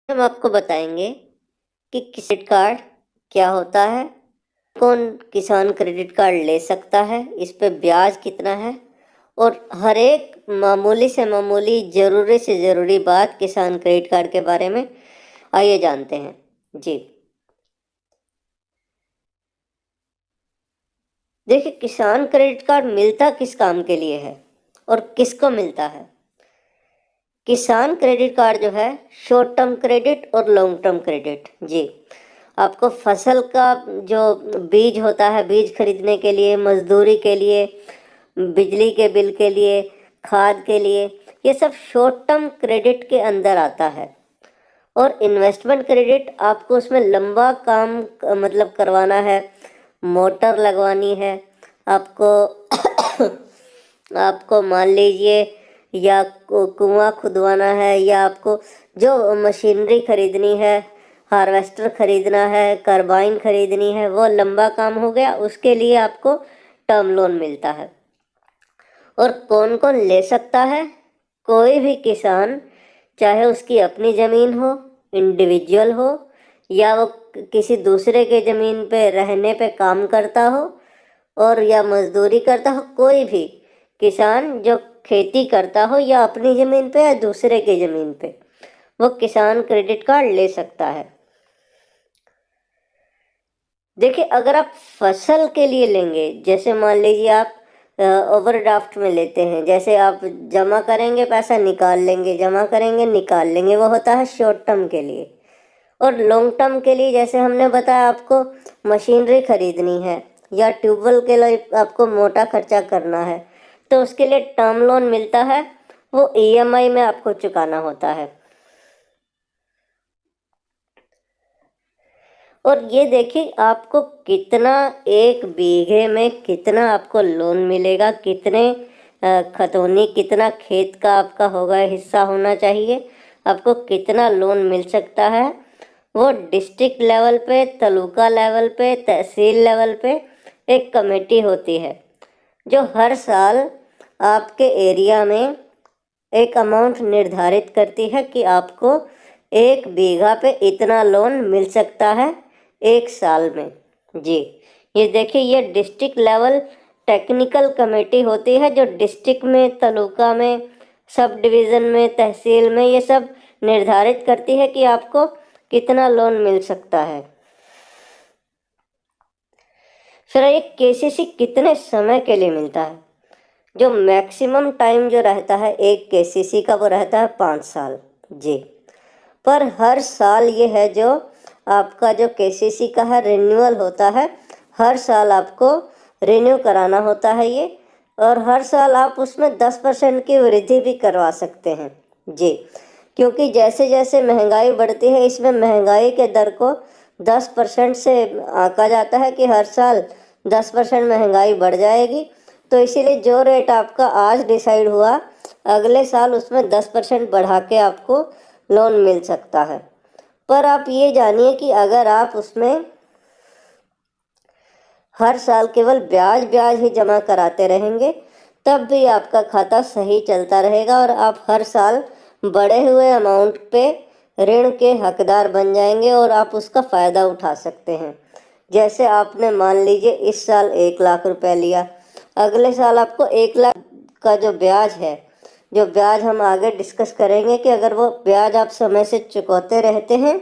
हम आपको बताएंगे कि क्रेडिट कार्ड क्या होता है, कौन किसान क्रेडिट कार्ड ले सकता है, इस पे ब्याज कितना है और हर एक मामूली से मामूली ज़रूरी से ज़रूरी बात किसान क्रेडिट कार्ड के बारे में आइए जानते हैं। जी देखिए, किसान क्रेडिट कार्ड मिलता किस काम के लिए है और किसको मिलता है। किसान क्रेडिट कार्ड जो है शॉर्ट टर्म क्रेडिट और लॉन्ग टर्म क्रेडिट। जी आपको फसल का जो बीज होता है, बीज खरीदने के लिए, मजदूरी के लिए, बिजली के बिल के लिए, खाद के लिए, ये सब शॉर्ट टर्म क्रेडिट के अंदर आता है। और इन्वेस्टमेंट क्रेडिट आपको उसमें लंबा काम मतलब करवाना है, मोटर लगवानी है आपको आपको मान लीजिए, या कुआं खुदवाना है, या आपको जो मशीनरी खरीदनी है, हार्वेस्टर खरीदना है, कार्बाइन खरीदनी है, वो लंबा काम हो गया, उसके लिए आपको टर्म लोन मिलता है। और कौन कौन ले सकता है? कोई भी किसान, चाहे उसकी अपनी ज़मीन हो, इंडिविजुअल हो, या वो किसी दूसरे के ज़मीन पे रहने पे काम करता हो और या मजदूरी करता हो, कोई भी किसान जो खेती करता हो या अपनी ज़मीन पे या दूसरे के ज़मीन पे, वो किसान क्रेडिट कार्ड ले सकता है। देखिए, अगर आप फसल के लिए लेंगे, जैसे मान लीजिए आप ओवरड्राफ्ट में लेते हैं, जैसे आप जमा करेंगे पैसा निकाल लेंगे, जमा करेंगे निकाल लेंगे, वो होता है शॉर्ट टर्म के लिए। और लॉन्ग टर्म के लिए, जैसे हमने बताया, आपको मशीनरी खरीदनी है या ट्यूबवेल के लिए आपको मोटा खर्चा करना है, तो उसके लिए टर्म लोन मिलता है, वो ईएमआई में आपको चुकाना होता है। और ये देखिए आपको कितना, एक बीघे में कितना आपको लोन मिलेगा, कितने खतौनी, कितना खेत का आपका होगा, हिस्सा होना चाहिए, आपको कितना लोन मिल सकता है। वो डिस्ट्रिक्ट लेवल पे, तालुका लेवल पे, तहसील लेवल पे एक कमेटी होती है जो हर साल आपके एरिया में एक अमाउंट निर्धारित करती है कि आपको एक बीघा पे इतना लोन मिल सकता है एक साल में। जी ये देखिए, ये डिस्ट्रिक्ट लेवल टेक्निकल कमेटी होती है जो डिस्ट्रिक्ट में, तालुका में, सब डिवीज़न में, तहसील में ये सब निर्धारित करती है कि आपको कितना लोन मिल सकता है। फिर एक केसीसी कितने समय के लिए मिलता है? जो मैक्सिमम टाइम जो रहता है एक केसीसी का, वो रहता है 5 साल। जी पर हर साल ये है जो आपका जो केसीसी का है रिन्यूअल होता है, हर साल आपको रिन्यू कराना होता है ये, और हर साल आप उसमें 10% की वृद्धि भी करवा सकते हैं। जी क्योंकि जैसे जैसे महंगाई बढ़ती है, इसमें महंगाई के दर को 10% से आंका जाता है कि हर साल 10% महंगाई बढ़ जाएगी, तो इसीलिए जो रेट आपका आज डिसाइड हुआ, अगले साल उसमें 10% बढ़ा के आपको लोन मिल सकता है। पर आप ये जानिए कि अगर आप उसमें हर साल केवल ब्याज ब्याज ही जमा कराते रहेंगे, तब भी आपका खाता सही चलता रहेगा और आप हर साल बढ़े हुए अमाउंट पे ऋण के हकदार बन जाएंगे और आप उसका फ़ायदा उठा सकते हैं। जैसे आपने मान लीजिए इस साल 1 लाख रुपए लिया, अगले साल आपको 1 लाख का जो ब्याज है, जो ब्याज हम आगे डिस्कस करेंगे कि अगर वो ब्याज आप समय से चुकाते रहते हैं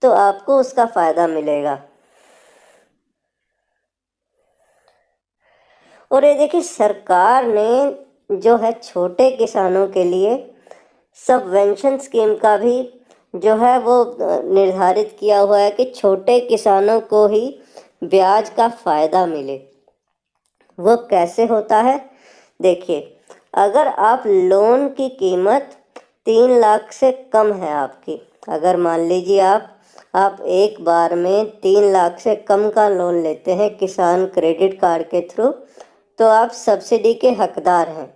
तो आपको उसका फ़ायदा मिलेगा। और ये देखिए, सरकार ने जो है छोटे किसानों के लिए सबवेंशन स्कीम का भी जो है वो निर्धारित किया हुआ है कि छोटे किसानों को ही ब्याज का फ़ायदा मिले। वो कैसे होता है? देखिए, अगर आप लोन की कीमत 3 लाख से कम है आपकी, अगर मान लीजिए आप एक बार में 3 लाख से कम का लोन लेते हैं किसान क्रेडिट कार्ड के थ्रू, तो आप सब्सिडी के हकदार हैं।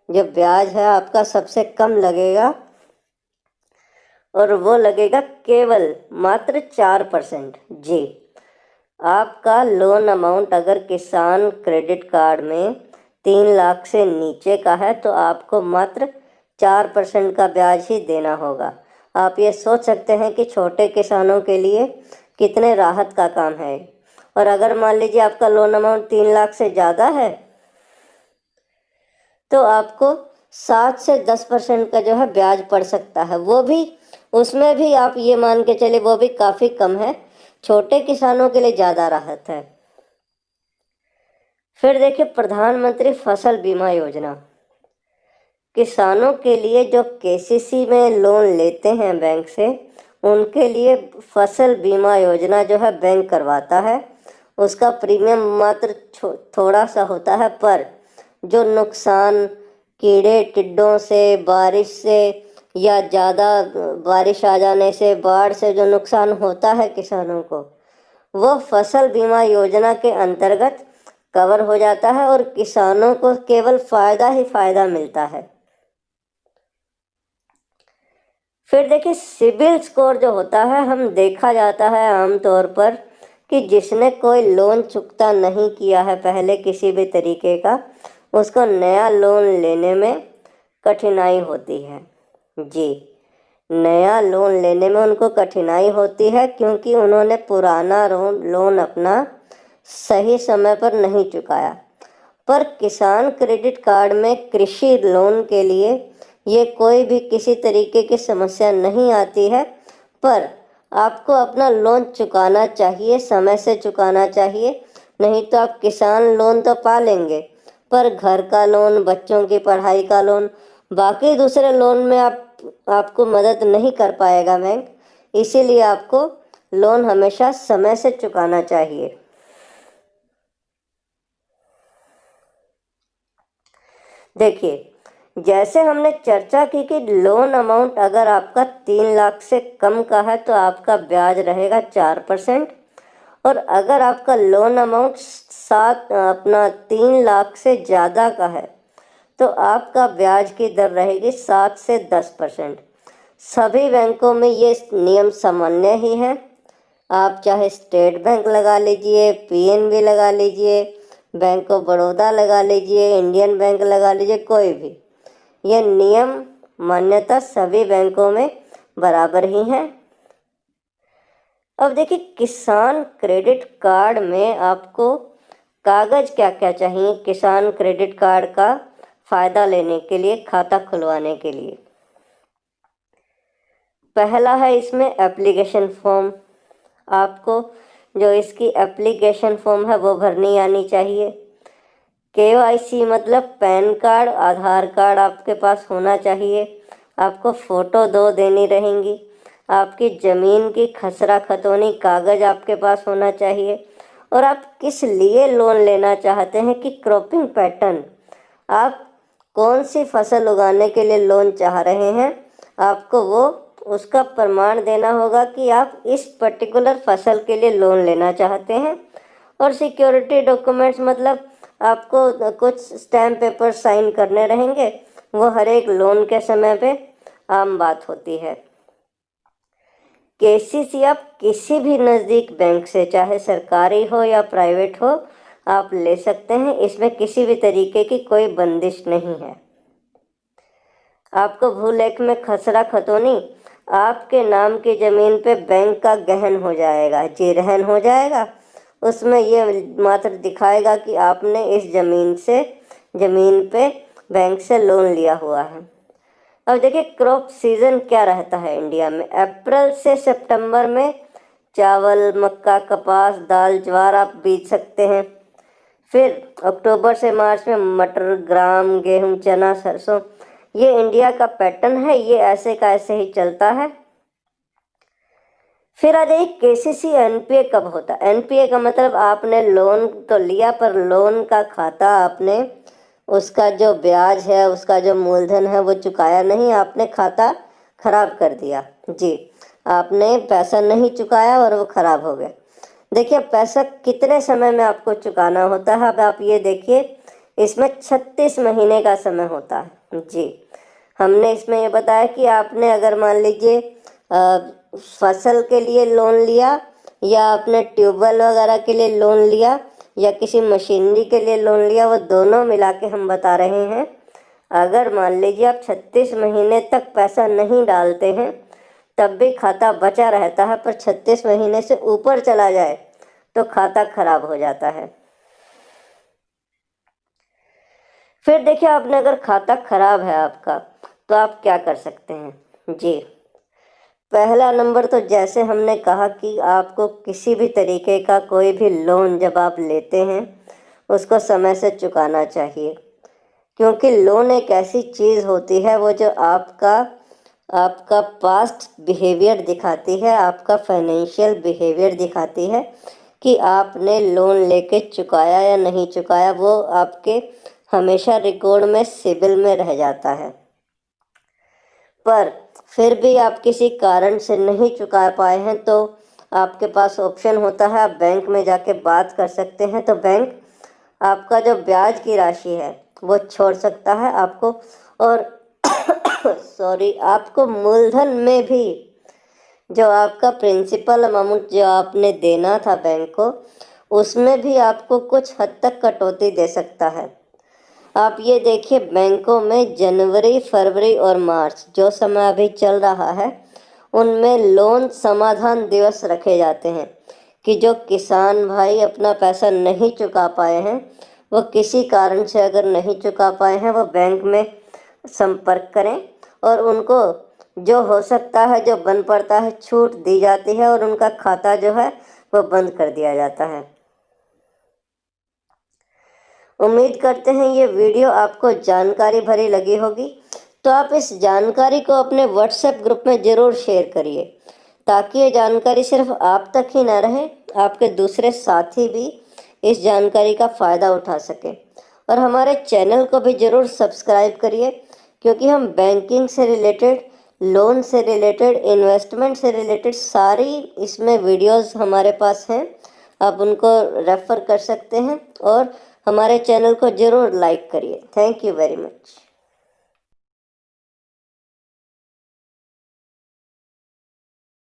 जो ब्याज है आपका सबसे कम लगेगा, और वो लगेगा केवल मात्र 4%। जी आपका लोन अमाउंट अगर किसान क्रेडिट कार्ड में 3 लाख से नीचे का है तो आपको मात्र 4% का ब्याज ही देना होगा। आप ये सोच सकते हैं कि छोटे किसानों के लिए कितने राहत का काम है। और अगर मान लीजिए आपका लोन अमाउंट 3 लाख से ज़्यादा है तो आपको 7 से 10% का जो है ब्याज पड़ सकता है, वो भी उसमें भी आप ये मान के चले वो भी काफ़ी कम है, छोटे किसानों के लिए ज़्यादा राहत है। फिर देखिए प्रधानमंत्री फसल बीमा योजना, किसानों के लिए जो केसीसी में लोन लेते हैं बैंक से, उनके लिए फसल बीमा योजना जो है बैंक करवाता है। उसका प्रीमियम मात्र थोड़ा सा होता है, पर जो नुकसान कीड़े टिड्डों से, बारिश से या ज़्यादा बारिश आ जाने से, बाढ़ से जो नुकसान होता है किसानों को, वो फसल बीमा योजना के अंतर्गत कवर हो जाता है और किसानों को केवल फ़ायदा ही फ़ायदा मिलता है। फिर देखिए सिबिल स्कोर जो होता है, हम देखा जाता है आमतौर पर कि जिसने कोई लोन चुकता नहीं किया है पहले किसी भी तरीके का, उसको नया लोन लेने में कठिनाई होती है। जी, नया लोन लेने में उनको कठिनाई होती है क्योंकि उन्होंने पुराना लोन अपना सही समय पर नहीं चुकाया। पर किसान क्रेडिट कार्ड में कृषि लोन के लिए ये कोई भी किसी तरीके की समस्या नहीं आती है, पर आपको अपना लोन चुकाना चाहिए, समय से चुकाना चाहिए, नहीं तो आप किसान लोन तो पा लेंगे पर घर का लोन, बच्चों की पढ़ाई का लोन, बाकी दूसरे लोन में आपको मदद नहीं कर पाएगा बैंक। इसीलिए आपको लोन हमेशा समय से चुकाना चाहिए। देखिए जैसे हमने चर्चा की कि लोन अमाउंट अगर आपका 3 लाख से कम का है तो आपका ब्याज रहेगा 4%, और अगर आपका लोन अमाउंट 3 लाख से ज़्यादा का है तो आपका ब्याज की दर रहेगी 7 से 10%। सभी बैंकों में ये नियम सामान्य ही है। आप चाहे स्टेट बैंक लगा लीजिए, पीएनबी लगा लीजिए, बैंक ऑफ बड़ौदा लगा लीजिए, इंडियन बैंक लगा लीजिए, कोई भी, यह नियम मान्यता सभी बैंकों में बराबर ही है। अब देखिए किसान क्रेडिट कार्ड में आपको कागज़ क्या क्या चाहिए किसान क्रेडिट कार्ड का फ़ायदा लेने के लिए, खाता खुलवाने के लिए। पहला है इसमें एप्लीकेशन फॉर्म। आपको जो इसकी एप्लीकेशन फॉर्म है वो भरनी आनी चाहिए। केवाईसी मतलब पैन कार्ड, आधार कार्ड आपके पास होना चाहिए। आपको फ़ोटो 2 देनी रहेंगी। आपकी ज़मीन की खसरा खतौनी कागज़ आपके पास होना चाहिए। और आप किस लिए लोन लेना चाहते हैं कि क्रॉपिंग पैटर्न, आप कौन सी फसल उगाने के लिए लोन चाह रहे हैं, आपको वो उसका प्रमाण देना होगा कि आप इस पर्टिकुलर फसल के लिए लोन लेना चाहते हैं। और सिक्योरिटी डॉक्यूमेंट्स मतलब आपको कुछ स्टैम्प पेपर साइन करने रहेंगे, वो हर एक लोन के समय पे आम बात होती है। केसीसी आप किसी भी नज़दीक बैंक से, चाहे सरकारी हो या प्राइवेट हो, आप ले सकते हैं। इसमें किसी भी तरीके की कोई बंदिश नहीं है। आपको भूलेख में खसरा खतौनी आपके नाम की ज़मीन पे बैंक का गहन हो जाएगा, जी रहन हो जाएगा। उसमें ये मात्र दिखाएगा कि आपने इस ज़मीन पे बैंक से लोन लिया हुआ है। अब देखिए क्रॉप सीज़न क्या रहता है इंडिया में। अप्रैल से सितंबर में चावल, मक्का, कपास, दाल, ज्वार आप बीज सकते हैं। फिर अक्टूबर से मार्च में मटर, ग्राम, गेहूं, चना, सरसों, ये इंडिया का पैटर्न है, ये ऐसे का ऐसे ही चलता है। फिर आ जाइए केसीसी एनपीए कब होता है। एनपीए का मतलब आपने लोन तो लिया पर लोन का खाता आपने, उसका जो ब्याज है, उसका जो मूलधन है वो चुकाया नहीं, आपने खाता खराब कर दिया। जी, आपने पैसा नहीं चुकाया और वो खराब हो गया। देखिए पैसा कितने समय में आपको चुकाना होता है। अब आप ये देखिए इसमें 36 महीने का समय होता है। जी, हमने इसमें ये बताया कि आपने अगर मान लीजिए फसल के लिए लोन लिया या आपने ट्यूबवेल वगैरह के लिए लोन लिया या किसी मशीनरी के लिए लोन लिया, वो दोनों मिला के हम बता रहे हैं। अगर मान लीजिए आप 36 महीने तक पैसा नहीं डालते हैं तब भी खाता बचा रहता है, पर 36 महीने से ऊपर चला जाए तो खाता खराब हो जाता है। फिर देखिए, आपने अगर खाता खराब है आपका, तो आप क्या कर सकते हैं जी। पहला नंबर तो जैसे हमने कहा कि आपको किसी भी तरीके का कोई भी लोन जब आप लेते हैं उसको समय से चुकाना चाहिए, क्योंकि लोन एक ऐसी चीज़ होती है वो जो आपका पास्ट बिहेवियर दिखाती है, आपका फाइनेंशियल बिहेवियर दिखाती है कि आपने लोन लेके चुकाया या नहीं चुकाया। वो आपके हमेशा रिकॉर्ड में सिबिल में रह जाता है। पर फिर भी आप किसी कारण से नहीं चुका पाए हैं तो आपके पास ऑप्शन होता है, आप बैंक में जाके बात कर सकते हैं। तो बैंक आपका जो ब्याज की राशि है वो छोड़ सकता है आपको, और सॉरी, आपको मूलधन में भी जो आपका प्रिंसिपल अमाउंट जो आपने देना था बैंक को, उसमें भी आपको कुछ हद तक कटौती दे सकता है। आप ये देखिए, बैंकों में जनवरी, फरवरी और मार्च जो समय अभी चल रहा है उनमें लोन समाधान दिवस रखे जाते हैं कि जो किसान भाई अपना पैसा नहीं चुका पाए हैं, वो किसी कारण से अगर नहीं चुका पाए हैं, वो बैंक में संपर्क करें और उनको जो हो सकता है, जो बन पड़ता है, छूट दी जाती है और उनका खाता जो है वो बंद कर दिया जाता है। उम्मीद करते हैं ये वीडियो आपको जानकारी भरी लगी होगी, तो आप इस जानकारी को अपने व्हाट्सएप ग्रुप में ज़रूर शेयर करिए, ताकि ये जानकारी सिर्फ आप तक ही ना रहे, आपके दूसरे साथी भी इस जानकारी का फ़ायदा उठा सके। और हमारे चैनल को भी ज़रूर सब्सक्राइब करिए, क्योंकि हम बैंकिंग से रिलेटेड, लोन से रिलेटेड, इन्वेस्टमेंट से रिलेटेड सारी इसमें वीडियोस हमारे पास हैं। आप उनको रेफ़र कर सकते हैं और हमारे चैनल को ज़रूर लाइक करिए। Thank you very much.